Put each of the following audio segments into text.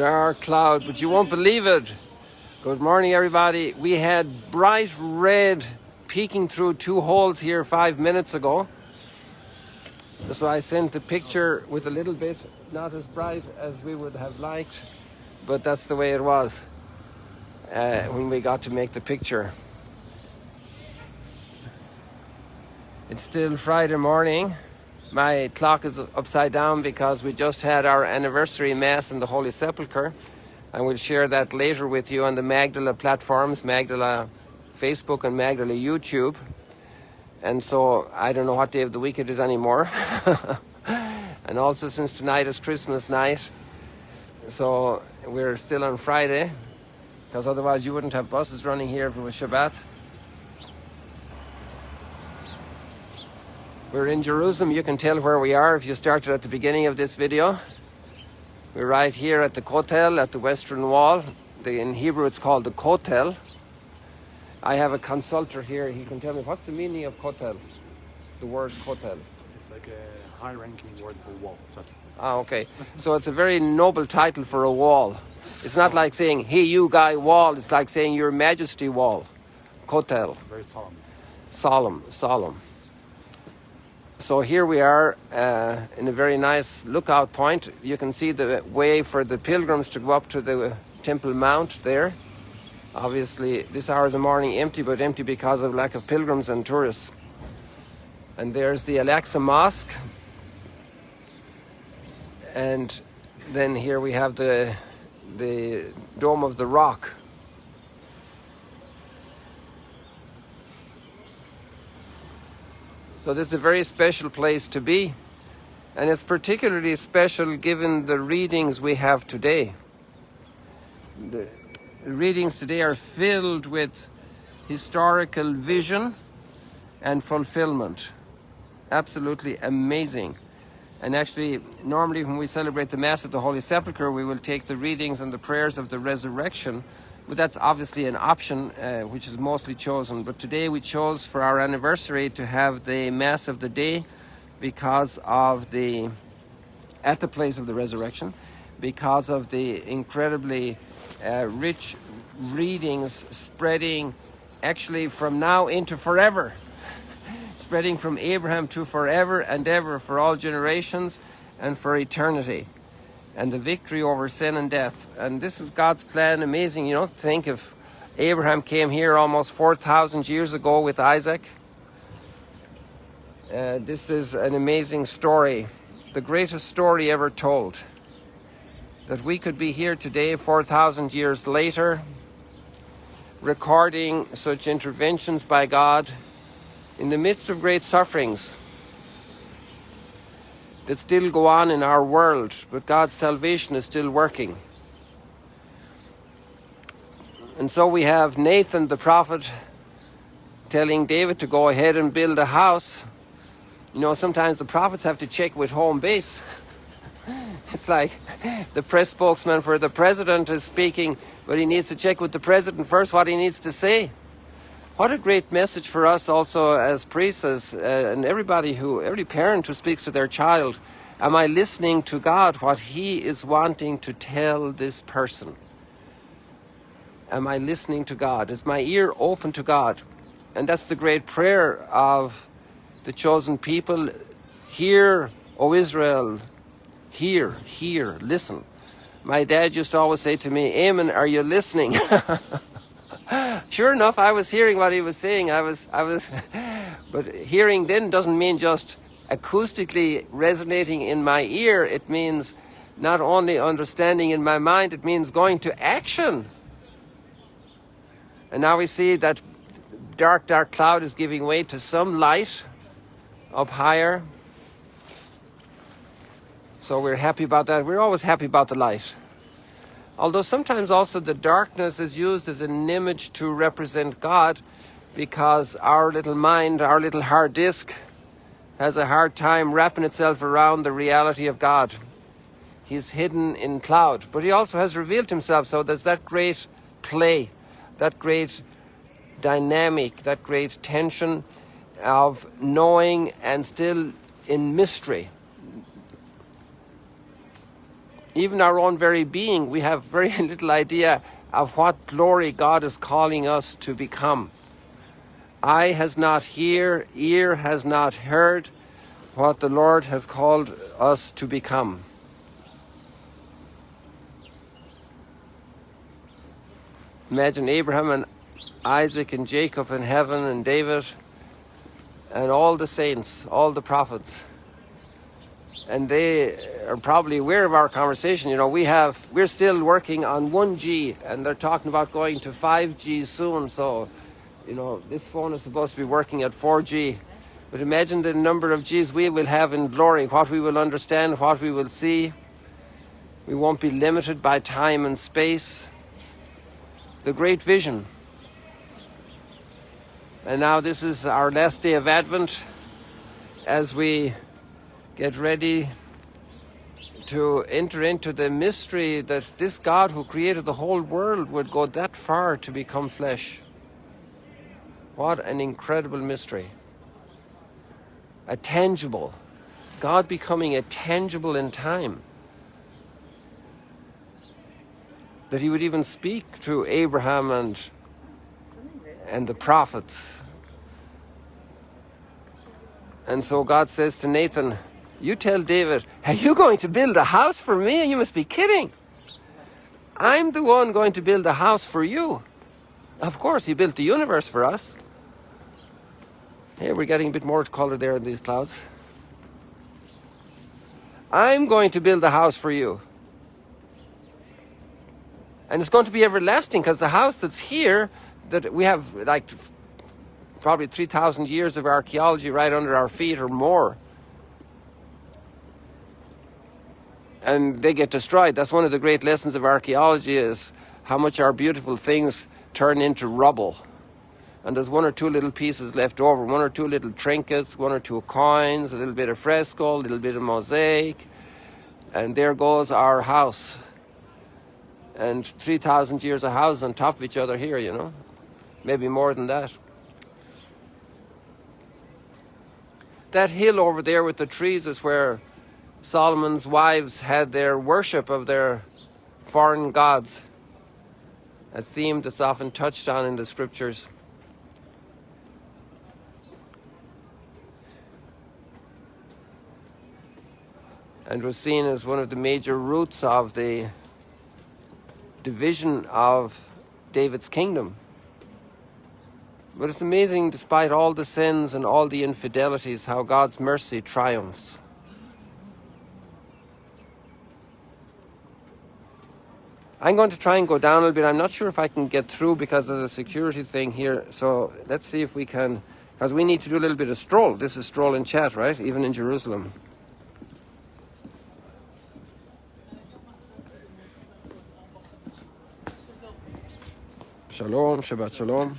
dark cloud, but you won't believe it. Good morning, everybody. We had bright red peeking through 2 holes here 5 minutes ago. So I sent the picture with a little bit, not as bright as we would have liked, but that's the way it was when we got to make the picture. It's still Friday morning. My clock is upside down because we just had our anniversary Mass in the Holy Sepulchre, and we'll share that later with you on the Magdala platforms, Magdala Facebook and Magdala YouTube. And so I don't know what day of the week it is anymore. And also since tonight is Christmas night, so we're still on Friday, because otherwise you wouldn't have buses running here if it was Shabbat. We're in Jerusalem. You can tell where we are if you started at the beginning of this video. We're right here at the Kotel, at the Western Wall. In Hebrew it's called the Kotel. I have a consultor here. He can tell me, what's the meaning of Kotel? The word Kotel. It's like a high-ranking word for wall. Okay. So it's a very noble title for a wall. It's not like saying, hey, you guy, wall. It's like saying, Your Majesty, wall. Kotel. Very solemn. Solemn. So here we are in a very nice lookout point. You can see the way for the pilgrims to go up to the Temple Mount there. Obviously, this hour of the morning empty, but empty because of lack of pilgrims and tourists. And there's the Al-Aqsa Mosque. And then here we have the Dome of the Rock. So this is a very special place to be. And it's particularly special given the readings we have today. The readings today are filled with historical vision and fulfillment. Absolutely amazing. And actually, normally when we celebrate the Mass at the Holy Sepulchre, we will take the readings and the prayers of the resurrection. But that's obviously an option, which is mostly chosen. But today we chose for our anniversary to have the Mass of the day because of at the place of the resurrection, because of the incredibly rich readings spreading actually from now into forever, spreading from Abraham to forever and ever, for all generations and for eternity, and the victory over sin and death. And this is God's plan. Amazing, you know. Think if Abraham came here almost 4,000 years ago with Isaac. This is an amazing story, the greatest story ever told. That we could be here today, 4,000 years later, recording such interventions by God in the midst of great sufferings that still go on in our world, but God's salvation is still working. And so we have Nathan the prophet telling David to go ahead and build a house. You know, sometimes the prophets have to check with home base. It's like the press spokesman for the president is speaking, but he needs to check with the president first what he needs to say. What a great message for us also as priests, and every parent who speaks to their child. Am I listening to God, what He is wanting to tell this person? Am I listening to God? Is my ear open to God? And that's the great prayer of the chosen people. Hear, O Israel, hear, listen. My dad used to always say to me, Amen, are you listening? Sure enough, I was hearing what he was saying. But hearing then doesn't mean just acoustically resonating in my ear. It means not only understanding in my mind, it means going to action. And now we see that dark cloud is giving way to some light up higher. So we're happy about that. We're always happy about the light. Although sometimes also the darkness is used as an image to represent God, because our little mind, our little hard disk, has a hard time wrapping itself around the reality of God. He's hidden in cloud, but He also has revealed Himself. So there's that great play, that great dynamic, that great tension of knowing and still in mystery. even our own very being, we have very little idea of what glory God is calling us to become. Eye has not heard, ear has not heard what the Lord has called us to become. Imagine Abraham and Isaac and Jacob in heaven and David and all the saints, all the prophets. And they are probably aware of our conversation. You know, we're still working on 1G and they're talking about going to 5G soon. So, you know, this phone is supposed to be working at 4G. But imagine the number of G's we will have in glory, what we will understand, what we will see. We won't be limited by time and space. The great vision. And now this is our last day of Advent as we get ready to enter into the mystery that this God who created the whole world would go that far to become flesh. What an incredible mystery. A tangible. God becoming a tangible in time. That he would even speak to Abraham and the prophets. And so God says to Nathan, you tell David, are you going to build a house for me? You must be kidding. I'm the one going to build a house for you. Of course, he built the universe for us. Hey, we're getting a bit more color there in these clouds. I'm going to build a house for you. And it's going to be everlasting because the house that's here, that we have like probably 3,000 years of archaeology right under our feet or more. And they get destroyed. That's one of the great lessons of archaeology, is how much our beautiful things turn into rubble. And there's one or two little pieces left over, one or two little trinkets, one or two coins, a little bit of fresco, a little bit of mosaic. And there goes our house. And 3,000 years of houses on top of each other here, you know. Maybe more than that. That hill over there with the trees is where Solomon's wives had their worship of their foreign gods. A theme that's often touched on in the scriptures. And was seen as one of the major roots of the division of David's kingdom. But it's amazing, despite all the sins and all the infidelities, how God's mercy triumphs. I'm going to try and go down a little bit. I'm not sure if I can get through because there's a security thing here. So let's see if we can, because we need to do a little bit of stroll. This is stroll and chat, right? Even in Jerusalem. Shalom, Shabbat Shalom.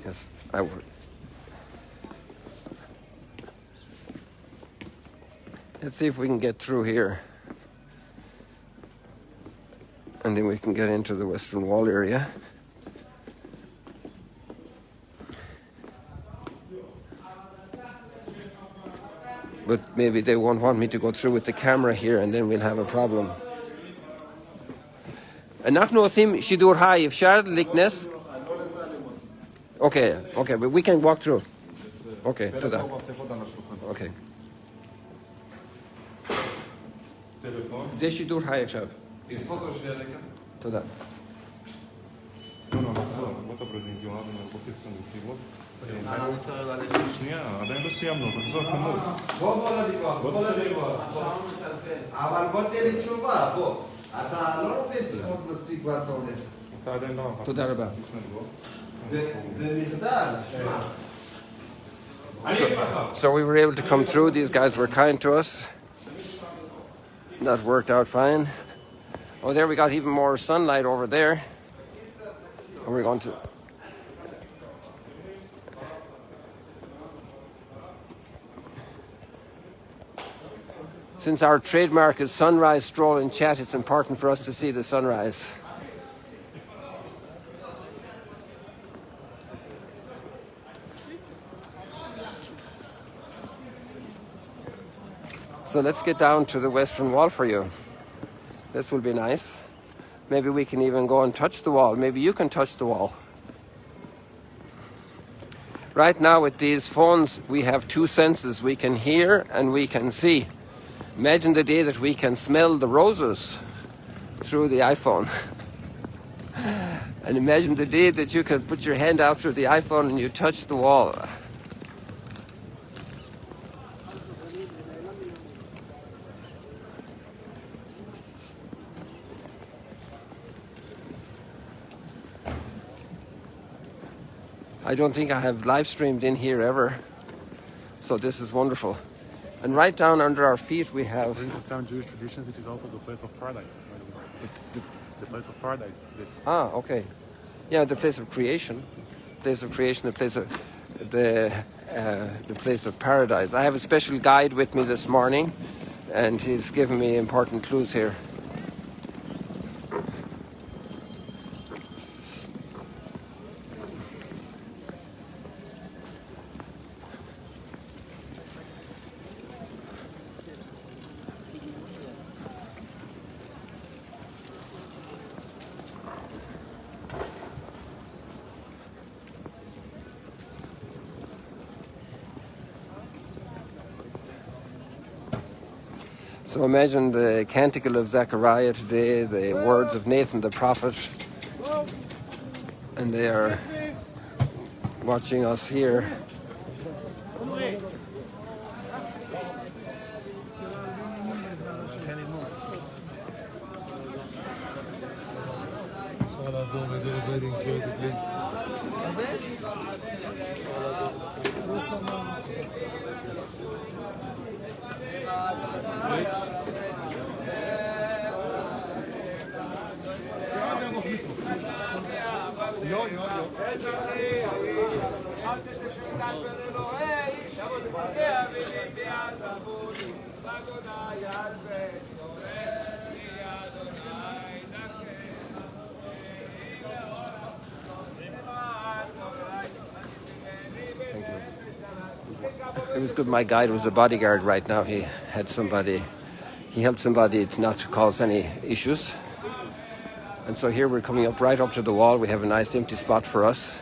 Yes, I would. Let's see if we can get through here. And then we can get into the Western Wall area. But maybe they won't want me to go through with the camera here, and then we'll have a problem. אנחנו עושים שידור חי, אפשר להיכנס? Okay, but we can walk through. Okay, תודה. Okay. זה שידור חי עכשיו. תודה. בוא תברד נדיעה ונרבוטיק סנגוטיבות. שנייה, עדיין לא סיימנו, תחזור כמות. בוא לדיווח. אבל בוא תהיה לי תשובה, בוא. אתה לא רוצה תשובות מספיק ואתה הולך. אתה עדיין לא... תודה רבה. זה מחדל, So we were able to come through. These guys were kind to us. That worked out fine. Oh, there we got even more sunlight over there. And we're going to... Since our trademark is sunrise, stroll and chat, it's important for us to see the sunrise. So let's get down to the Western Wall for you. This will be nice. Maybe we can even go and touch the wall. Maybe you can touch the wall. Right now with these phones, we have two senses. We can hear and we can see. Imagine the day that we can smell the roses through the iPhone. And imagine the day that you can put your hand out through the iPhone and you touch the wall. I don't think I have live streamed in here ever. So this is wonderful. And right down under our feet we have... According to some Jewish traditions, this is also the place of paradise. The place of paradise. Okay. Yeah, the place of creation. Place of creation, the place of paradise. I have a special guide with me this morning, and he's given me important clues here. So imagine the canticle of Zechariah today, the words of Nathan the prophet, and they are watching us here. It was good. My guide was a bodyguard right now. He helped somebody not to cause any issues. And so here we're coming up right up to the wall. We have a nice empty spot for us.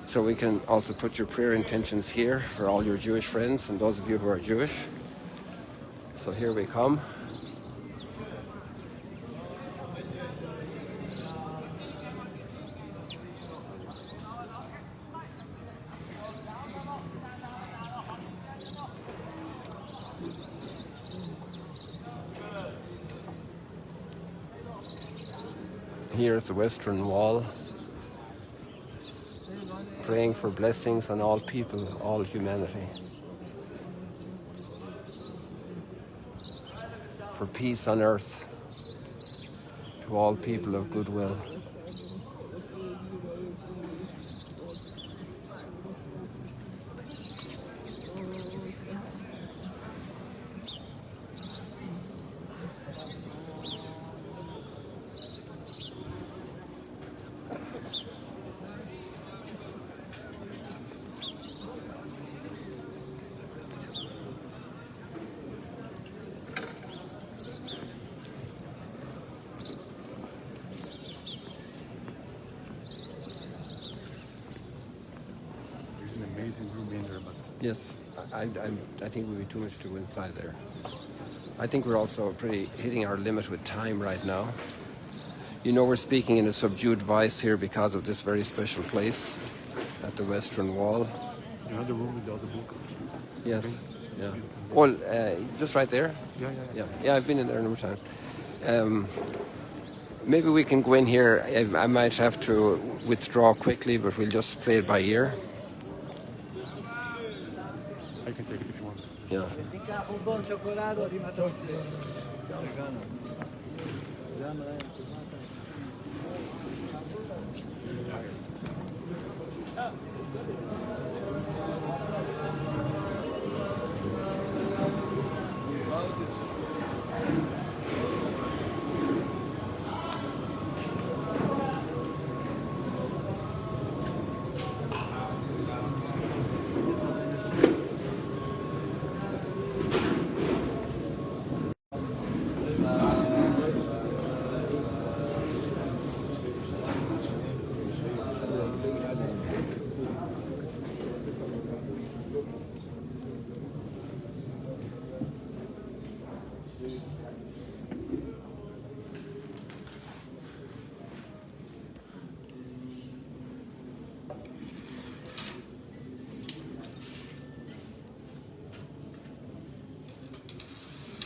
So we can also put your prayer intentions here for all your Jewish friends and those of you who are Jewish. So here we come. Here at the Western Wall, praying for blessings on all people, all humanity, for peace on earth to all people of goodwill. Room in there, but Yes, I think it would be too much to go inside there. I think we're also pretty hitting our limit with time right now. You know, we're speaking in a subdued voice here because of this very special place at the Western Wall. you know the room with all the books. Yes, yeah. Well, just right there? Yeah, I've been in there a number of times. Maybe we can go in here. I might have to withdraw quickly, but we'll just play it by ear. I can take it if you want. Yeah.